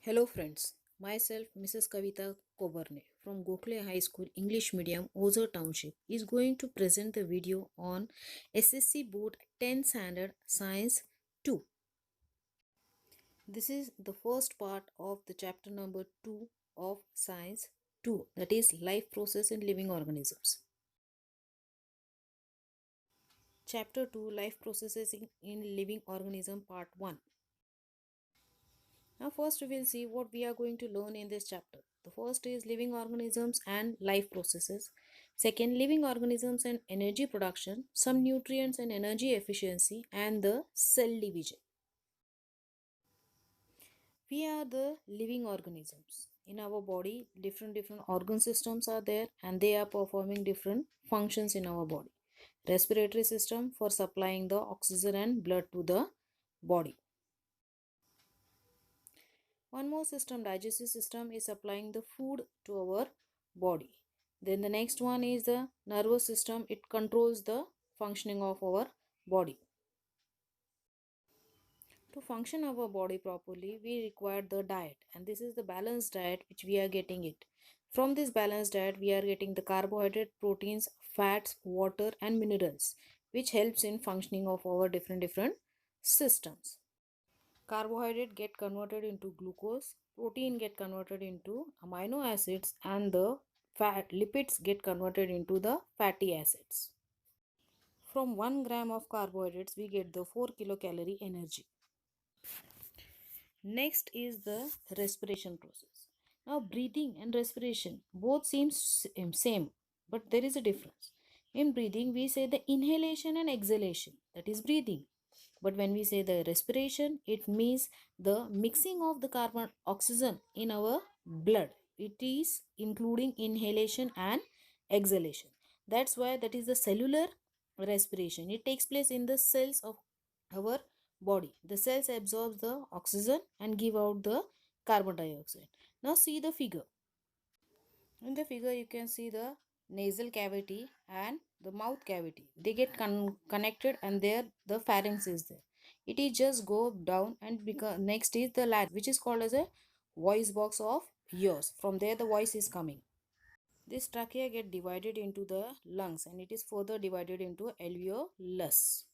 Hello friends, myself Mrs. Kavita Kobarne from Gokhale High School English Medium Ozar Township is going to present the video on SSC Board 10th Standard Science 2. This is the first part of the chapter number 2 of Science 2, that is life process in living organisms. Chapter 2, life processes in living organism part 1. Now first we will see what we are going to learn in this chapter. The first is living organisms and life processes. Second, living organisms and energy production, some nutrients and energy efficiency, and the cell division. We are the living organisms. In our body, different organ systems are there and they are performing different functions in our body. Respiratory system for supplying the oxygen and blood to the body. One more system, digestive system, is supplying the food to our body. Then the next one is the nervous system. It controls the functioning of our body. To function our body properly, we require the diet, and this is the balanced diet which we are getting it. From this balanced diet, we are getting the carbohydrate, proteins, fats, water and minerals, which helps in functioning of our different systems. Carbohydrate get converted into glucose, protein get converted into amino acids, and the lipids get converted into the fatty acids. From 1 gram of carbohydrates we get the 4 kilocalorie energy. Next is the respiration process. Now breathing and respiration both seem same, but there is a difference. In breathing we say the inhalation and exhalation, that is breathing. But when we say the respiration, it means the mixing of the carbon oxygen in our blood. It is including inhalation and exhalation. That's why that is the cellular respiration. It takes place in the cells of our body. The cells absorb the oxygen and give out the carbon dioxide. Now see the figure. In the figure you can see the nasal cavity and the mouth cavity. They get connected and there the pharynx is there. It is just go down and next is the larynx, which is called as a voice box of yours. From there the voice is coming. This trachea get divided into the lungs and it is further divided into alveolus.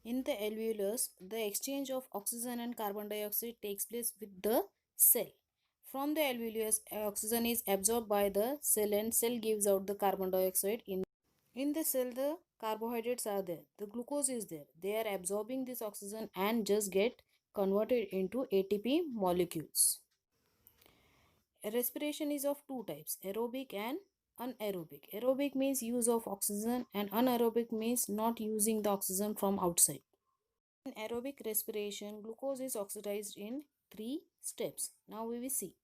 In the alveolus, the exchange of oxygen and carbon dioxide takes place with the cell. From the alveolus, oxygen is absorbed by the cell and cell gives out the carbon dioxide. In the cell, the carbohydrates are there. The glucose is there. They are absorbing this oxygen and just get converted into ATP molecules. Respiration is of two types, aerobic and anaerobic. Aerobic means use of oxygen and anaerobic means not using the oxygen from outside. In aerobic respiration, glucose is oxidized in 3 steps. Now we will see.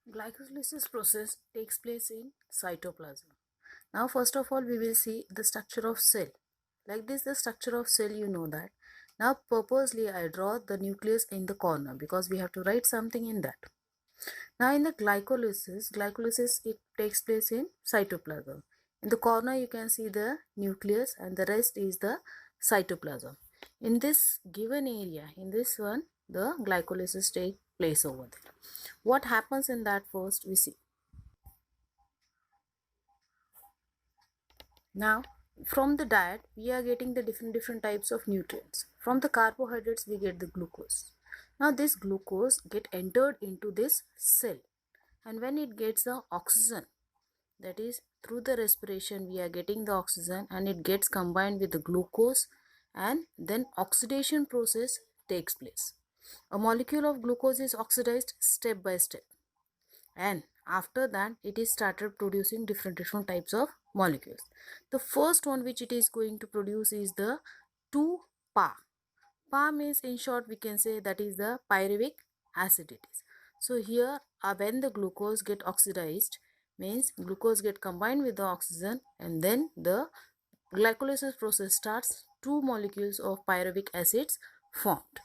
Glycolysis process takes place in cytoplasm. Now first of all we will see the structure of cell. Like this the structure of cell, you know that. Now purposely I draw the nucleus in the corner because we have to write something in that. Now in the glycolysis it takes place in cytoplasm. In the corner you can see the nucleus and the rest is the cytoplasm. In this given area, in this one, the glycolysis takes place over there. What happens in that first we see. Now from the diet we are getting the different types of nutrients. From the carbohydrates we get the glucose. Now this glucose get entered into this cell, and when it gets the oxygen, that is through the respiration we are getting the oxygen and it gets combined with the glucose, and then oxidation process takes place. A molecule of glucose is oxidized step by step, and after that it is started producing different types of molecules. The first one which it is going to produce is the 2-PA. PA means in short we can say that is the pyruvic acid it is. So here when the glucose get oxidized means glucose get combined with the oxygen and then the glycolysis process starts. 2 molecules of pyruvic acids formed.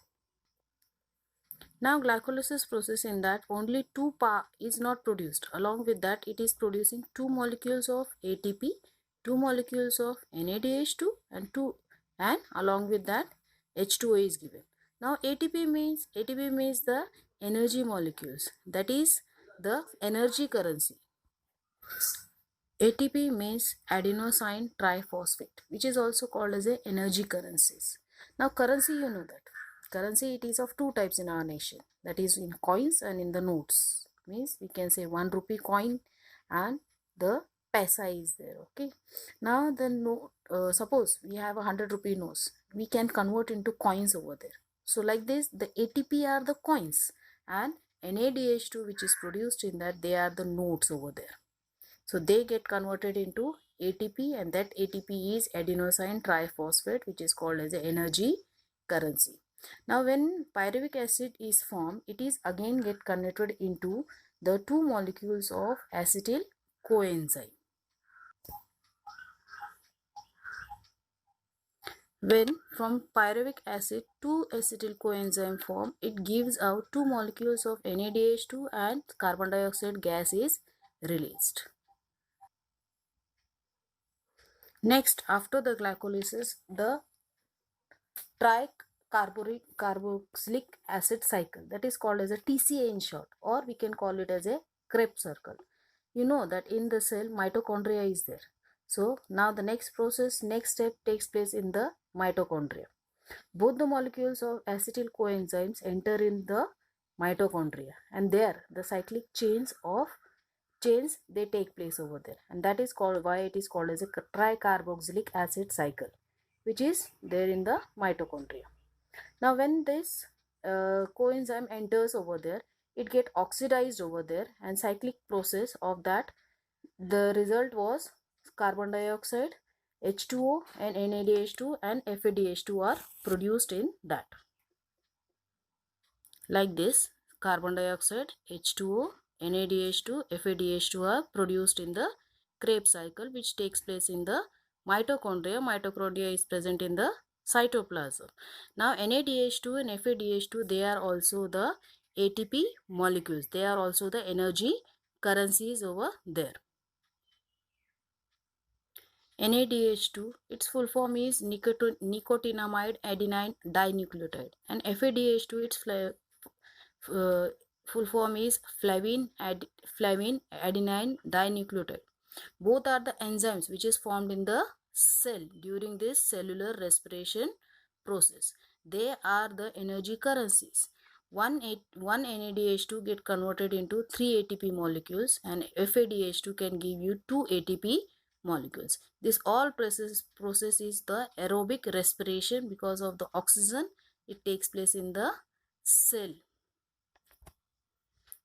Now glycolysis process in that only 2-PA is not produced. Along with that it is producing 2 molecules of ATP, 2 molecules of NADH2 and along with that H2O is given. Now ATP means the energy molecules, that is the energy currency. ATP means adenosine triphosphate, which is also called as a energy currencies. Now currency, you know that. Currency, it is of two types in our nation. That is in coins and in the notes. Means we can say 1 rupee coin and the paisa is there. Okay. Now the note, suppose we have 100 rupee notes. We can convert into coins over there. So like this, the ATP are the coins and NADH2 which is produced in that, they are the notes over there. So they get converted into ATP, and that ATP is adenosine triphosphate, which is called as a energy currency. Now when pyruvic acid is formed, it is again get converted into the two molecules of acetyl coenzyme. When from pyruvic acid to acetyl coenzyme form, it gives out two molecules of NADH2 and carbon dioxide gas is released. Next, after the glycolysis, the tricarboxylic acid cycle, that is called as a TCA in short, or we can call it as a Krebs cycle. You know that in the cell mitochondria is there. So now the next step takes place in the mitochondria. Both the molecules of acetyl coenzymes enter in the mitochondria, and there the cyclic chains they take place over there, and that is called why it is called as a tricarboxylic acid cycle, which is there in the mitochondria. Now when this coenzyme enters over there, it get oxidized over there, and cyclic process of that, the result was carbon dioxide, H2O and NADH2 and FADH2 are produced in that. Like this, carbon dioxide, H2O, NADH2, FADH2 are produced in the Krebs cycle, which takes place in the mitochondria. Mitochondria is present in the cytoplasm. Now NADH2 and FADH2, they are also the ATP molecules. They are also the energy currencies over there. NADH2, its full form is nicotinamide adenine dinucleotide, and FADH2, its uh, full form is flavin adenine dinucleotide. Both are the enzymes which is formed in the cell during this cellular respiration process. They are the energy currencies. One NADH2 get converted into 3 ATP molecules, and FADH2 can give you 2 ATP molecules. This all process is the aerobic respiration. Because of the oxygen, it takes place in the cell.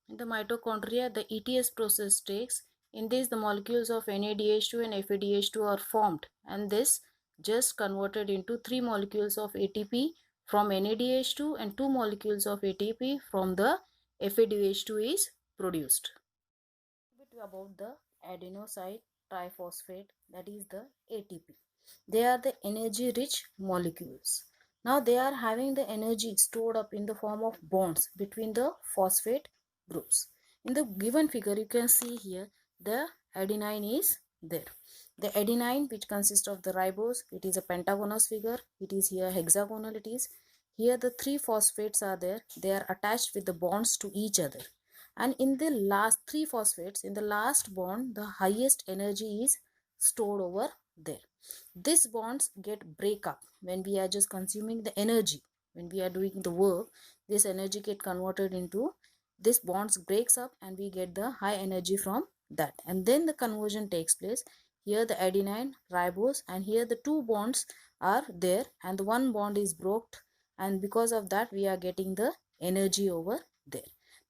In the mitochondria, the ETS process takes. In this, the molecules of NADH2 and FADH2 are formed, and this just converted into 3 molecules of ATP from NADH2 and 2 molecules of ATP from the FADH2 is produced. A bit about the adenosine triphosphate, that is the ATP. They are the energy rich molecules. Now they are having the energy stored up in the form of bonds between the phosphate groups. In the given figure, you can see here the adenine is there. The adenine, which consists of the ribose, it is a pentagonous figure. It is here hexagonal. It is here the 3 phosphates are there. They are attached with the bonds to each other. And in the last 3 phosphates, in the last bond, the highest energy is stored over there. These bonds get break up when we are just consuming the energy. When we are doing the work, this energy get converted into, this bonds breaks up, and we get the high energy from that, and then the conversion takes place. Here the adenine, ribose, and here the 2 bonds are there, and the 1 bond is broke, and because of that we are getting the energy over there.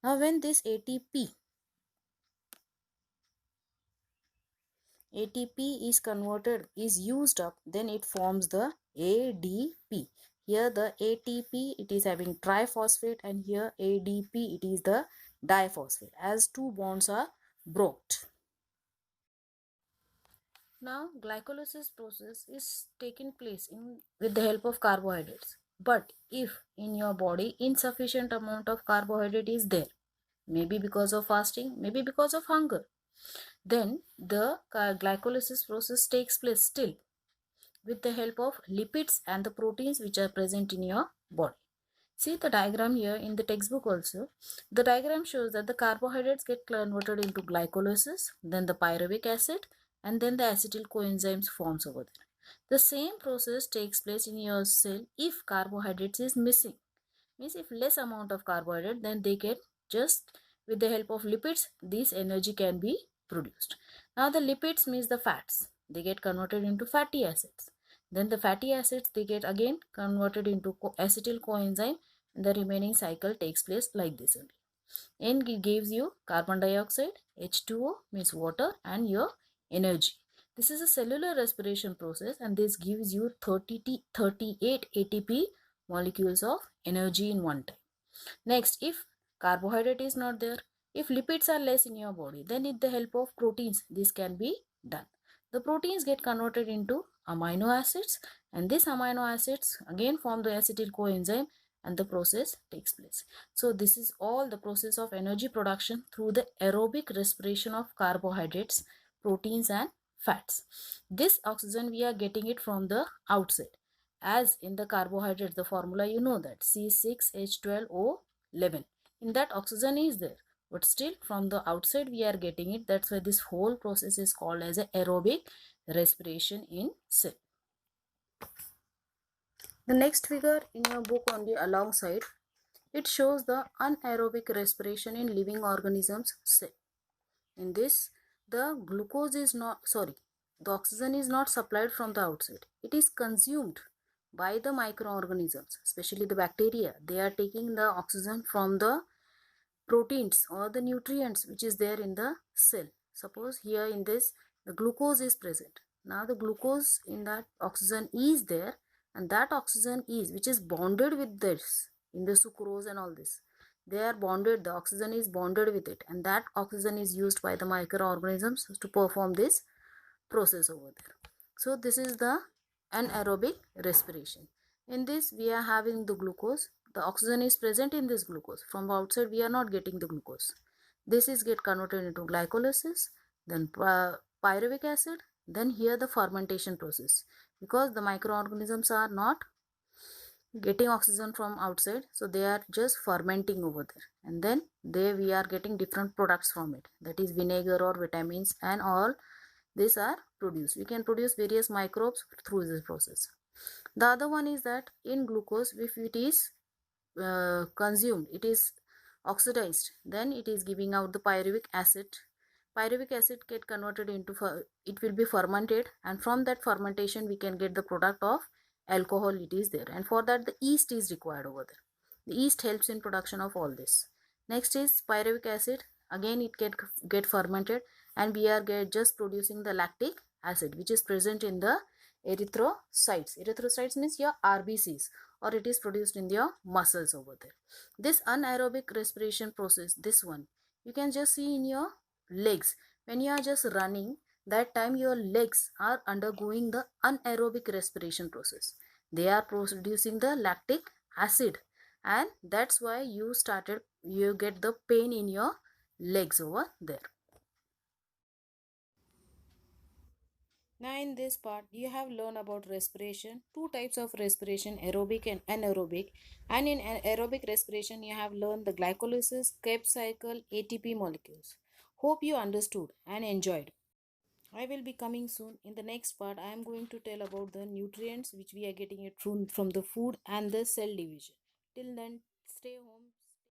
Now when this ATP is converted, is used up, then it forms the ADP. Here the ATP, it is having triphosphate, and here ADP, it is the diphosphate, as 2 bonds are broke. Now glycolysis process is taking place with the help of carbohydrates. But if in your body insufficient amount of carbohydrate is there, maybe because of fasting, maybe because of hunger, then the glycolysis process takes place still. with the help of lipids and the proteins which are present in your body. See the diagram here in the textbook also. The diagram shows that the carbohydrates get converted into glycolysis, then the pyruvic acid, and then the acetyl coenzymes forms over there. The same process takes place in your cell if carbohydrates is missing. Means if less amount of carbohydrate, then they get just with the help of lipids, this energy can be produced. Now the lipids means the fats. They get converted into fatty acids. Then the fatty acids, they get again converted into acetyl coenzyme, and the remaining cycle takes place like this only. N gives you carbon dioxide, H2O means water, and your energy. This is a cellular respiration process, and this gives you 38 ATP molecules of energy in one time. Next, if carbohydrate is not there, if lipids are less in your body, then with the help of proteins, this can be done. The proteins get converted into amino acids, and these amino acids again form the acetyl coenzyme, and the process takes place. So this is all the process of energy production through the aerobic respiration of carbohydrates, proteins and fats. This oxygen we are getting it from the outside. As in the carbohydrates, the formula you know that C6H12O11. In that oxygen is there, but still from the outside we are getting it. That's why this whole process is called as a aerobic respiration in cell. The next figure in your book on the alongside, it shows the anaerobic respiration in living organisms cell. In this, the oxygen is not supplied from the outside. It is consumed by the microorganisms, especially the bacteria. They are taking the oxygen from the proteins or the nutrients which is there in the cell. Suppose here in this, the glucose is present. Now the glucose in that oxygen is there, and that oxygen is which is bonded with this in the sucrose and all this. They are bonded, the oxygen is bonded with it, and that oxygen is used by the microorganisms to perform this process over there. So this is the anaerobic respiration. In this we are having the glucose. The oxygen is present in this glucose. From outside we are not getting the glucose. This is get converted into glycolysis, then pyruvic acid, then here the fermentation process. Because the microorganisms are not getting oxygen from outside, so they are just fermenting over there, and then we are getting different products from it, that is vinegar or vitamins, and all these are produced. We can produce various microbes through this process. The other one is that in glucose, if it is consumed, it is oxidized, then it is giving out the pyruvic acid. Pyruvic acid get converted into it will be fermented, and from that fermentation we can get the product of alcohol. It is there, and for that the yeast is required over there. The yeast helps in production of all this. Next is pyruvic acid. Again it get fermented, and we are just producing the lactic acid, which is present in the erythrocytes. Erythrocytes means your RBCs, or it is produced in your muscles over there. This anaerobic respiration process, this one you can just see in your legs. When you are just running, that time your legs are undergoing the anaerobic respiration process. They are producing the lactic acid, and that's why you get the pain in your legs over there. Now in this part you have learned about respiration, two types of respiration, aerobic and anaerobic. And in aerobic respiration you have learned the glycolysis, Krebs cycle, ATP molecules. Hope you understood and enjoyed. I will be coming soon. In the next part I am going to tell about the nutrients which we are getting it from the food and the cell division. Till then, stay home.